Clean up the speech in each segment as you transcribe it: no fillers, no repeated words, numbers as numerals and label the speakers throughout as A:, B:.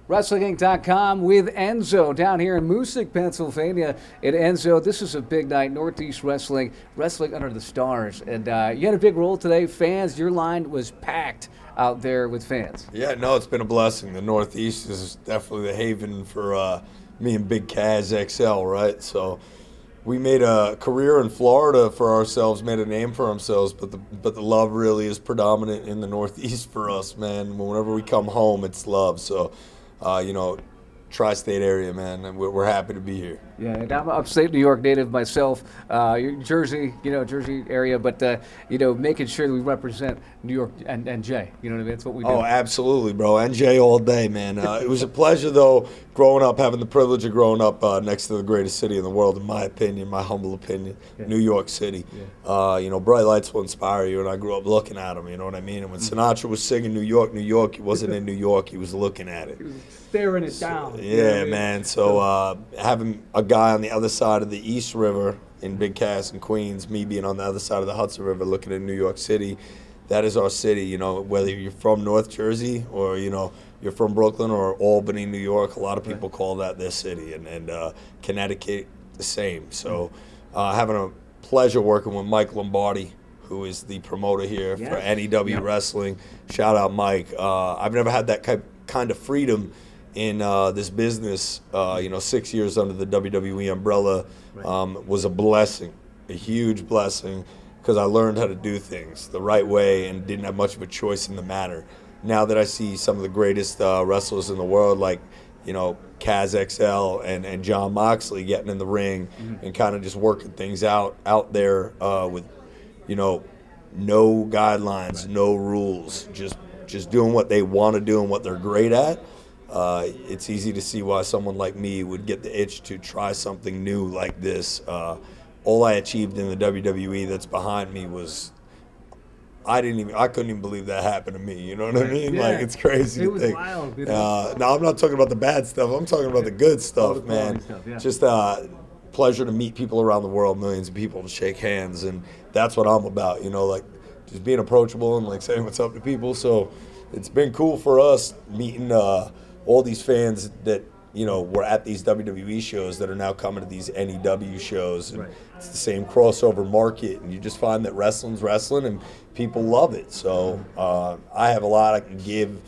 A: WrestlingInc.com with Enzo down here in Moosic, Pennsylvania. And Enzo, this is a big night, Northeast Wrestling under the stars. And you had a big role today. Fans, your line was packed out there with fans.
B: Yeah, no, it's been a blessing. The Northeast is definitely the haven for me and Big Kaz XL, right? So we made a career in Florida for ourselves, made a name for ourselves, but the love really is predominant in the Northeast for us, man. Whenever we come home, it's love. So, tri-state area, man, and we're happy to be here.
A: Yeah, and I'm upstate New York native myself, Jersey, Jersey area, but, making sure that we represent New York and Jay, you know what I mean? That's what we do.
B: Oh, absolutely, bro. NJ all day, man. It was a pleasure, though, growing up, having the privilege of growing up next to the greatest city in the world, in my opinion, my humble opinion, New York City. Yeah. Bright lights will inspire you, and I grew up looking at them, you know what I mean? And when Sinatra was singing New York, he wasn't in New York, he was looking at it.
A: He was staring it down.
B: Yeah, man. So having a guy on the other side of the East River in Big Cass and Queens, me being on the other side of the Hudson River looking at New York City, that is our city, whether you're from North Jersey or, you're from Brooklyn or Albany, New York, a lot of people call that their city, and Connecticut the same. So having a pleasure working with Mike Lombardi, who is the promoter here for NEW Wrestling. Shout out, Mike. I've never had that kind of freedom in this business. 6 years under the WWE umbrella was a blessing, a huge blessing, because I learned how to do things the right way and didn't have much of a choice in the matter. Now that I see some of the greatest wrestlers in the world, like Kaz XL and John Moxley getting in the ring and kind of just working things out there with no guidelines, no rules, just doing what they want to do and what they're great at. It's easy to see why someone like me would get the itch to try something new like this. All I achieved in the WWE that's behind me was I couldn't even believe that happened to me. You know what I mean?
A: Yeah.
B: Like, it's crazy to think.
A: Wild,
B: Now, I'm not talking about the bad stuff. I'm talking about the good stuff, man.
A: Stuff, yeah.
B: Just pleasure to meet people around the world, millions of people, to shake hands, and that's what I'm about. Just being approachable and saying what's up to people. So it's been cool for us meeting all these fans that were at these WWE shows that are now coming to these NEW shows. And it's the same crossover market, and you just find that wrestling's wrestling, and people love it. So I have a lot I can give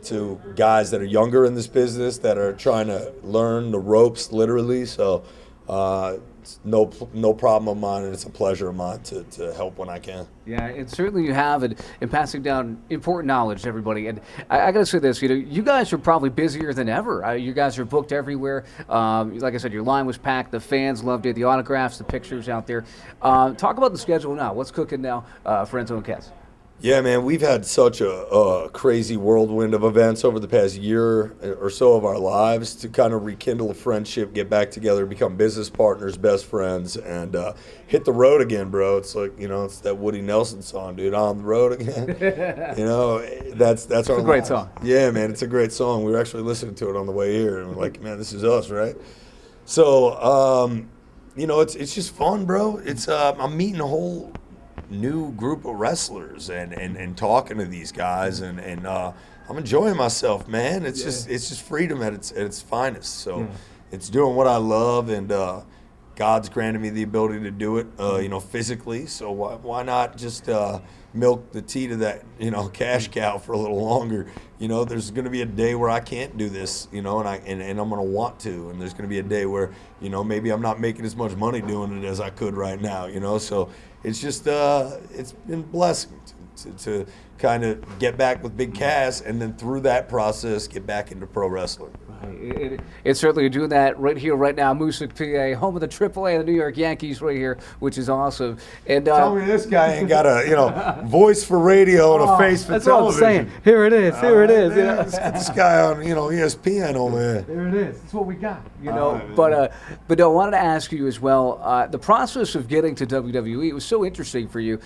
B: to guys that are younger in this business that are trying to learn the ropes, literally. So it's no problem of mine, and it's a pleasure of mine to help when I can.
A: Yeah, and certainly you have it in passing down important knowledge to everybody. And I got to say this, you guys are probably busier than ever. You guys are booked everywhere. Like I said, your line was packed. The fans loved it. The autographs, the pictures out there. Talk about the schedule now. What's cooking now for Enzo and Kaz?
B: Yeah, man, we've had such a crazy whirlwind of events over the past year or so of our lives to kind of rekindle a friendship, get back together, become business partners, best friends, and hit the road again, bro. It's like, it's that Woody Nelson song, dude, On the Road Again. That's our
A: great song.
B: Yeah, man, it's a great song. We were actually listening to it on the way here, and we're like, man, this is us, right? So, it's just fun, bro. It's I'm meeting a whole new group of wrestlers and talking to these guys and I'm enjoying myself, man. It's just freedom at its finest. So it's doing what I love, and God's granted me the ability to do it physically. So why not just milk the teat of that cash cow for a little longer? There's going to be a day where I can't do this, and I'm going to want to, and there's going to be a day where maybe I'm not making as much money doing it as I could right now, so it's just it's been a blessing to kind of get back with Big Cass, and then through that process get back into pro wrestling.
A: It's certainly doing that right here, right now. Moosic, PA, home of the AAA, the New York Yankees, right here, which is awesome. And
B: tell me this guy ain't got a voice for radio and a face for
A: that's
B: television.
A: What I'm saying. Here it is.
B: Let's get this guy on ESPN over there.
A: There it is. That's what we got. But I wanted to ask you as well. The process of getting to WWE, it was so interesting for you.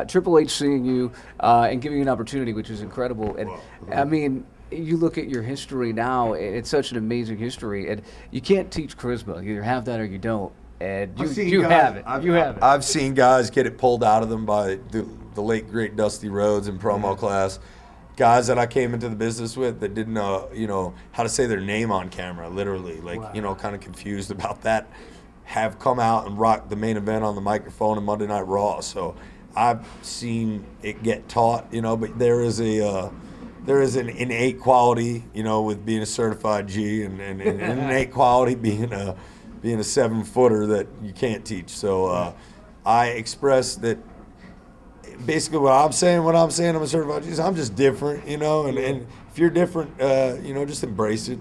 A: Triple H seeing you and giving you an opportunity, which is incredible. And I mean, you look at your history now, it's such an amazing history, and you can't teach charisma. You either have that or you don't, and you have it.
B: I've seen guys get it pulled out of them by the late, great Dusty Rhodes in promo class. guys that I came into the business with that didn't know, how to say their name on camera, literally, like,
A: Wow.
B: kind of confused about that, have come out and rocked the main event on the microphone in Monday Night Raw. So I've seen it get taught, but there is an innate quality, with being a certified G, and an innate quality being a 7-footer that you can't teach. So I express that basically what I'm saying, I'm a certified G. I'm just different, and if you're different, just embrace it.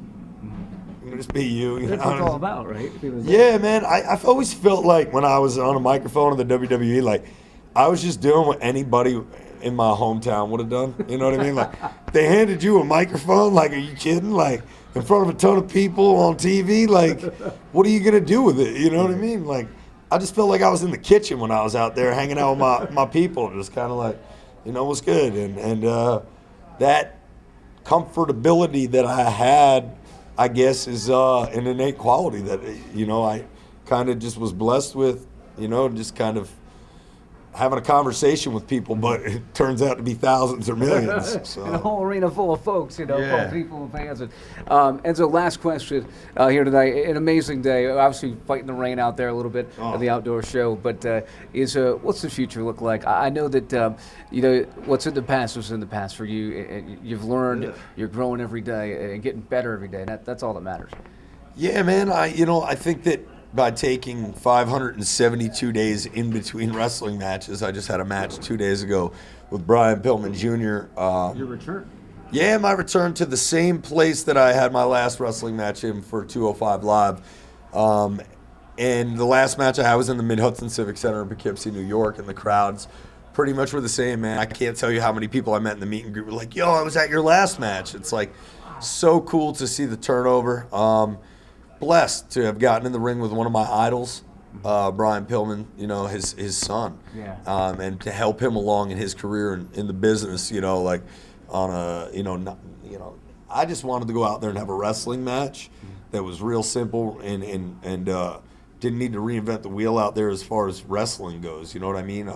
B: Just be you.
A: That's what it's all about, right?
B: Yeah, man. I've always felt like when I was on a microphone in the WWE, like I was just doing what anybody in my hometown would have done. You know what I mean? Like they handed you a microphone. Like, are you kidding? Like in front of a ton of people on TV. Like, what are you gonna do with it? You know what I mean? Like, I just felt like I was in the kitchen when I was out there hanging out with my people, just kind of like, what's good, and that comfortability that I had, I guess, is an innate quality that I kind of just was blessed with, just kind of having a conversation with people, but it turns out to be thousands or millions. So.
A: And a whole arena full of folks, full
B: Yeah.
A: of people and fans. And so last question here tonight. An amazing day. Obviously fighting the rain out there a little bit at the outdoor show, but what's the future look like? I know that what's in the past was in the past for you. You've learned. You're growing every day and getting better every day. That's all that matters.
B: Yeah, man. I think that by taking 572 days in between wrestling matches, I just had a match 2 days ago with Brian Pillman Jr.
A: Your return.
B: Yeah, my return to the same place that I had my last wrestling match in for 205 Live. And the last match I had was in the Mid-Hudson Civic Center in Poughkeepsie, New York, and the crowds pretty much were the same, man. I can't tell you how many people I met in the meet and greet were like, yo, I was at your last match. It's like so cool to see the turnover. Blessed to have gotten in the ring with one of my idols, Brian Pillman, his son, and to help him along in his career in the business, like on a, I just wanted to go out there and have a wrestling match that was real simple and didn't need to reinvent the wheel out there as far as wrestling goes. You know what I mean?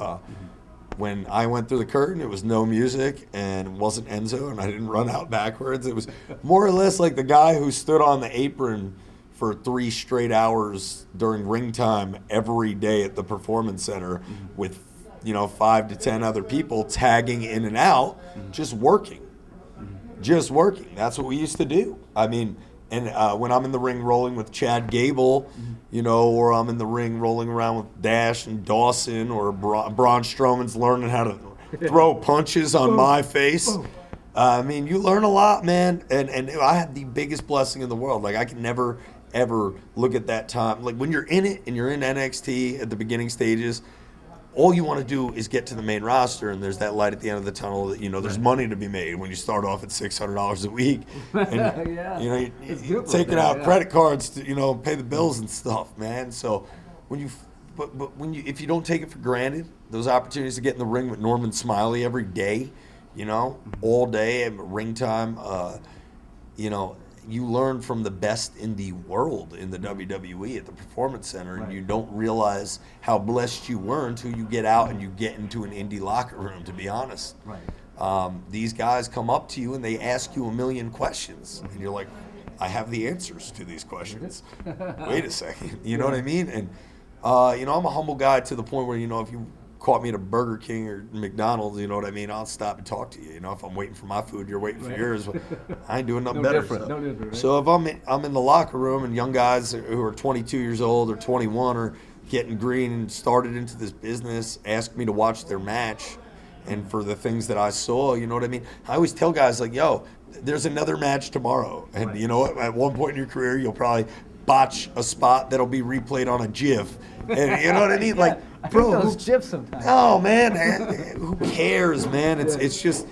B: When I went through the curtain, it was no music and it wasn't Enzo, and I didn't run out backwards. It was more or less like the guy who stood on the apron for 3 straight hours during ring time every day at the Performance Center with, 5 to 10 other people tagging in and out, just working. Just working. That's what we used to do. I mean, and when I'm in the ring rolling with Chad Gable, or I'm in the ring rolling around with Dash and Dawson, or Braun Strowman's learning how to throw punches on my face. I mean, you learn a lot, man. And I had the biggest blessing in the world. Like, I can never ever look at that time. Like when you're in it and you're in NXT at the beginning stages, all you want to do is get to the main roster, and there's that light at the end of the tunnel that, there's money to be made when you start off at $600 a week. And, you're taking out credit cards to, pay the bills and stuff, man. So if you don't take it for granted, those opportunities to get in the ring with Norman Smiley every day, all day at ring time, you learn from the best in the world in the WWE at the Performance Center, and you don't realize how blessed you were until you get out and you get into an indie locker room, to be honest. These guys come up to you and they ask you a million questions, and you're like, I have the answers to these questions. Wait a second. You know what I mean? And, I'm a humble guy to the point where, if you caught me at a Burger King or McDonald's, you know what I mean, I'll stop and talk to you. If I'm waiting for my food, you're waiting for yours. I ain't doing nothing better.
A: No different, right?
B: So if I'm in the locker room and young guys who are 22 years old or 21 are getting green and started into this business ask me to watch their match, and for the things that I saw, you know what I mean? I always tell guys like, yo, there's another match tomorrow. And at one point in your career, you'll probably botch a spot that'll be replayed on a GIF. And you know what I mean? Like, bro,
A: those GIFs sometimes.
B: Oh man, who cares, man? It's just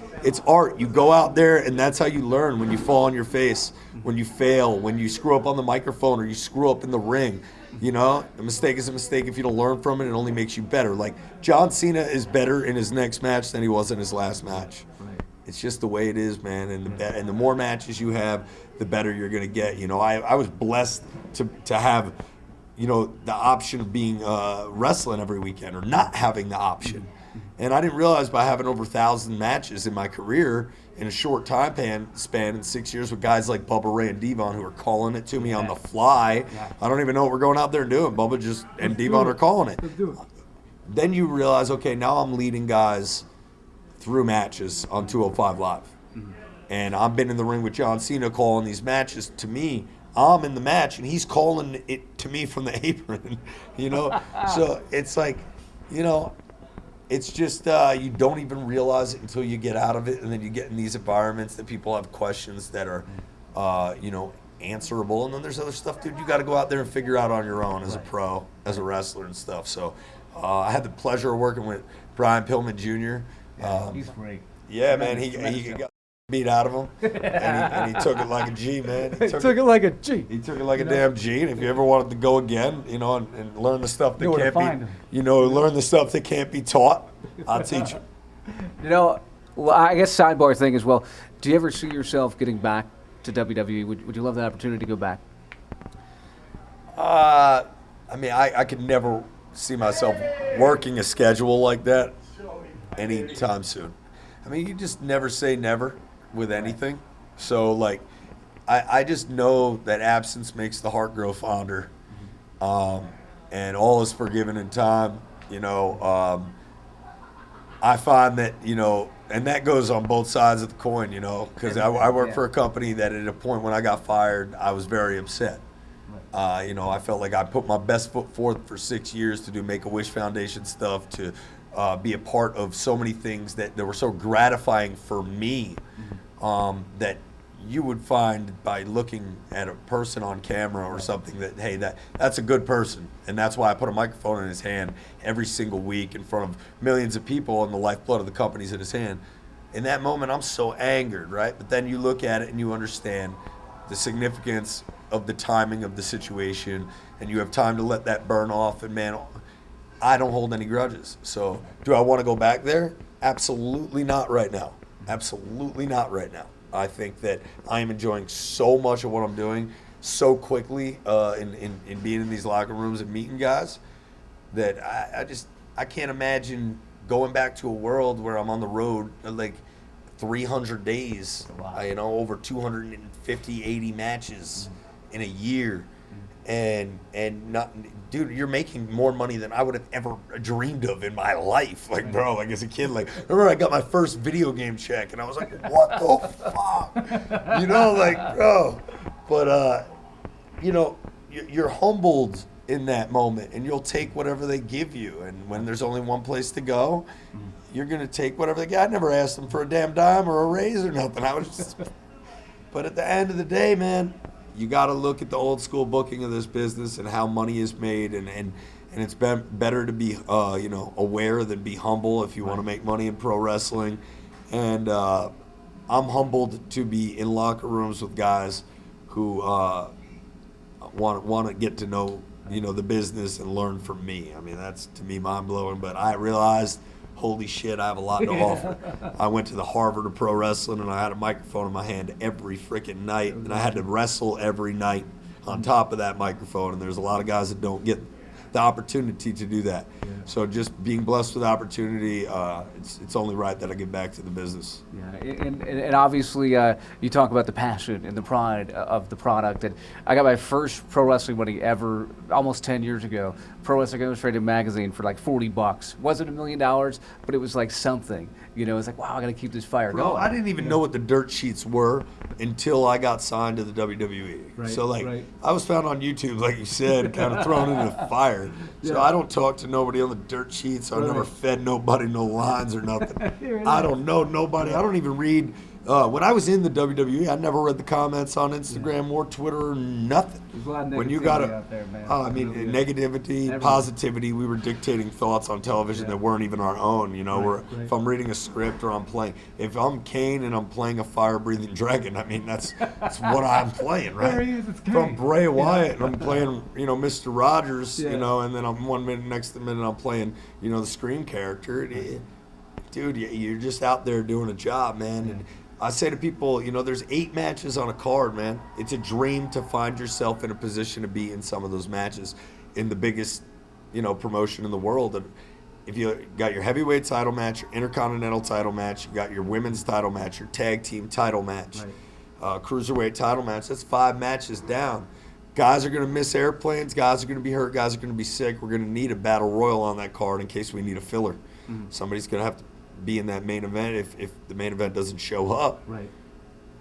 B: art. You go out there, and that's how you learn. When you fall on your face, when you fail, when you screw up on the microphone, or you screw up in the ring. A mistake is a mistake. If you don't learn from it, it only makes you better. Like John Cena is better in his next match than he was in his last match. It's just the way it is, man. And the more matches you have, the better you're gonna get. I was blessed to have the option of being wrestling every weekend, or not having the option. And I didn't realize by having over 1,000 matches in my career in a short time span in 6 years with guys like Bubba Ray and Devon who are calling it to me on the fly. I don't even know what we're going out there and doing. Bubba and Devon are calling it.
C: Let's do it.
B: Then you realize, okay, now I'm leading guys through matches on 205 Live. And I've been in the ring with John Cena calling these matches to me. I'm in the match, and he's calling it to me from the apron, you know? So it's like, you know, it's just you don't even realize it until you get out of it, and then you get in these environments that people have questions that are, you know, answerable. And then there's other stuff, dude, you got to go out there and figure out on your own as a pro, as a wrestler and stuff. So I had the pleasure of working with Brian Pillman Jr.
A: He's great.
B: Yeah, man, he got beat out of him, and he took it like a G, man.
C: He took it like a G.
B: He took it like a damn G. And if you ever wanted to go again, you know, and learn the stuff that
A: where to
B: can't
A: find
B: be,
A: him.
B: you know, learn the stuff that can't be taught, I'll teach you.
A: You know, well, I guess sidebar thing as well. Do you ever see yourself getting back to WWE? Would you love that opportunity to go back?
B: I mean, I could never see myself working a schedule like that anytime soon. I mean, you just never say never with anything. So, like, I just know that absence makes the heart grow fonder. And all is forgiven in time. You know, I find that, you know, and that goes on both sides of the coin, you know, because I work for a company that at a point when I got fired, I was very upset. You know, I felt like I put my best foot forth for 6 years to do Make-A-Wish Foundation stuff, to be a part of so many things that were so gratifying for me, that you would find by looking at a person on camera or something that, hey, that's a good person. And that's why I put a microphone in his hand every single week in front of millions of people, and the lifeblood of the company's in his hand. In that moment, I'm so angered, right? But then you look at it and you understand the significance of the timing of the situation, and you have time to let that burn off. And man, I don't hold any grudges. So do I want to go back there? Absolutely not right now. Absolutely not right now. I think that I am enjoying so much of what I'm doing so quickly in being in these locker rooms and meeting guys that I can't imagine going back to a world where I'm on the road like 300 days, you know, over 250, 80 matches in a year. And not, dude, you're making more money than I would have ever dreamed of in my life. Like, bro, like as a kid, like, remember I got my first video game check and I was like, what the fuck? You know, like, bro. But, you know, you're humbled in that moment, and you'll take whatever they give you. And when there's only one place to go, you're going to take whatever they get. I never asked them for a damn dime or a raise or nothing. I was just, but at the end of the day, man, you got to look at the old school booking of this business and how money is made, and it's been better to be you know, aware than be humble if you want to make money in pro wrestling. And I'm humbled to be in locker rooms with guys who want to get to know, you know, the business and learn from me. I mean, that's to me mind blowing. But I realized, holy shit, I have a lot to offer. I went to the Harvard of pro wrestling, and I had a microphone in my hand every freaking night, and I had to wrestle every night on top of that microphone. And there's a lot of guys that don't get the opportunity to do that. So just being blessed with the opportunity, it's only right that I get back to the business.
A: Yeah, and obviously you talk about the passion and the pride of the product. And I got my first pro wrestling money ever almost 10 years ago. Pro Wrestling Illustrated magazine for like $40. Wasn't $1 million, but it was like something. You know, it's like, wow, I got to keep this fire
B: Bro,
A: going.
B: I didn't even know what the dirt sheets were until I got signed to the WWE.
C: Right,
B: So, like,
C: right.
B: I was found on YouTube, like you said, kind of thrown into the fire. So I don't talk to nobody on the dirt sheets. I never fed nobody no lines or nothing. I don't know nobody. I don't even read. When I was in the WWE, I never read the comments on Instagram or Twitter or nothing.
A: There's a lot of
B: When you
A: negativity
B: got
A: out there, man.
B: I mean, negativity, positivity. We were dictating thoughts on television that weren't even our own. You know, if I'm reading a script or I'm playing, if I'm Kane and I'm playing a fire-breathing dragon, I mean that's what I'm playing, right?
C: There he is, it's
B: If I'm
C: Kane.
B: Bray Wyatt and I'm playing, you know, Mr. Rogers, you know, and then I'm 1 minute, next minute I'm playing, you know, the Scream character. Dude, you're just out there doing a job, man. And I say to people, you know, there's 8 matches on a card, man. It's a dream to find yourself in a position to be in some of those matches in the biggest, you know, promotion in the world. And if you got your heavyweight title match, your intercontinental title match, you got your women's title match, your tag team title match, cruiserweight title match, that's 5 matches down. Guys are going to miss airplanes. Guys are going to be hurt. Guys are going to be sick. We're going to need a battle royal on that card in case we need a filler. Somebody's going to have to be in that main event if the main event doesn't show up.
A: Right.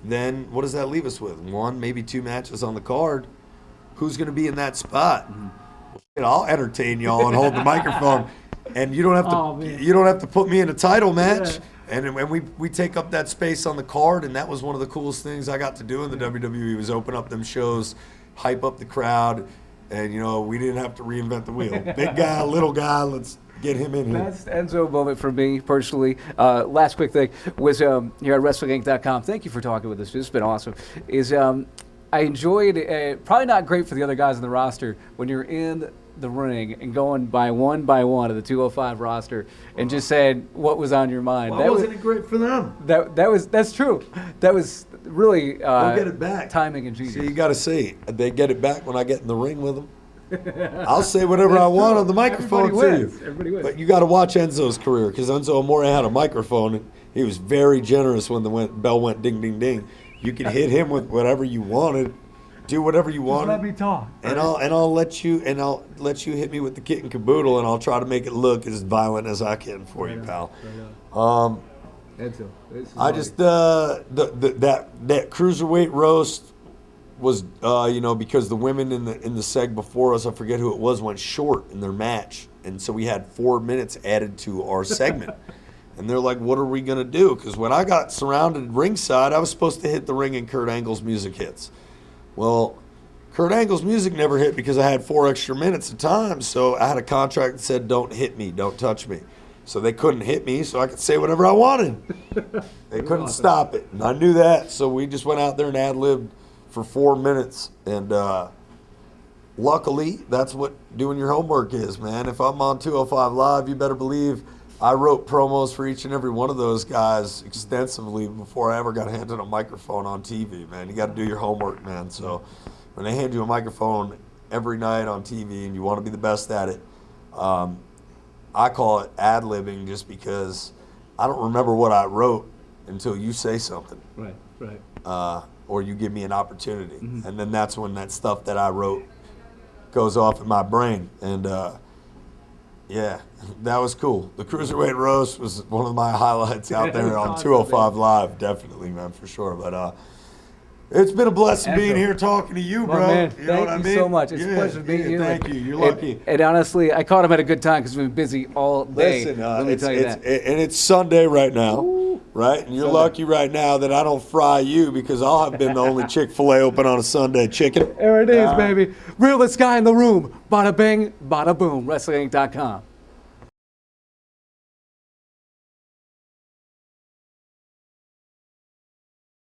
B: Then what does that leave us with? 1, maybe 2 matches on the card. Who's going to be in that spot? I'll entertain y'all and hold the microphone, and you don't have to. You don't have to put me in a title match. And we take up that space on the card, and that was one of the coolest things I got to do in the WWE was open up them shows, hype up the crowd, and we didn't have to reinvent the wheel. Big guy, little guy, let's get him in here.
A: Best Enzo moment for me personally. Last quick thing was here at WrestlingInc.com. Thank you for talking with us. This has been awesome. I enjoyed probably not great for the other guys on the roster when you're in the ring and going by one of the 205 roster and just saying what was on your mind.
B: Why wasn't it great for them?
A: That's true. That was really
B: we'll get it back.
A: Timing and genius.
B: See, you got to see. They get it back when I get in the ring with them. I'll say whatever I want on the microphone to you.
A: Everybody wins.
B: But you got to watch Enzo's career because Enzo Amore had a microphone. And he was very generous when the bell went ding, ding, ding. You could hit him with whatever you wanted. Do whatever you want.
A: Let me talk.
B: And I'll let you hit me with the kit and caboodle, and I'll try to make it look as violent as I can for you, pal.
A: Enzo,
B: I just that cruiserweight roast was because the women in the seg before us, I forget who it was, went short in their match, and so we had 4 minutes added to our segment. And they're like, what are we going to do? Because when I got surrounded ringside, I was supposed to hit the ring and Kurt Angle's music hits. Well, Kurt Angle's music never hit because I had 4 extra minutes of time. So I had a contract that said, don't hit me, don't touch me. So they couldn't hit me, so I could say whatever I wanted. They couldn't stop it. And I knew that, so we just went out there and ad-libbed for 4 minutes. And luckily, that's what doing your homework is, man. If I'm on 205 Live, you better believe I wrote promos for each and every one of those guys extensively before I ever got handed a microphone on TV, man. You got to do your homework, man. So when they hand you a microphone every night on TV and you want to be the best at it, I call it ad-libbing just because I don't remember what I wrote until you say something.
A: Right.
B: Or you give me an opportunity. And then that's when that stuff that I wrote goes off in my brain. And, yeah, that was cool. The Cruiserweight Roast was one of my highlights out there on 205 Live, definitely, man, for sure. But it's been a blessing being here talking to you, bro.
A: Man,
B: you know what I mean?
A: Thank you so much. It's a pleasure meeting you.
B: Thank you. You're lucky.
A: And honestly, I caught him at a good time because we've been busy all day.
B: Listen,
A: let me tell you that.
B: And it's Sunday right now, right? And you're lucky right now that I don't fry you because I'll have been the only Chick-fil-A open on a Sunday. Chicken.
A: There it is, baby. Realest guy in the room. Bada bing, bada boom. WrestlingInc.com.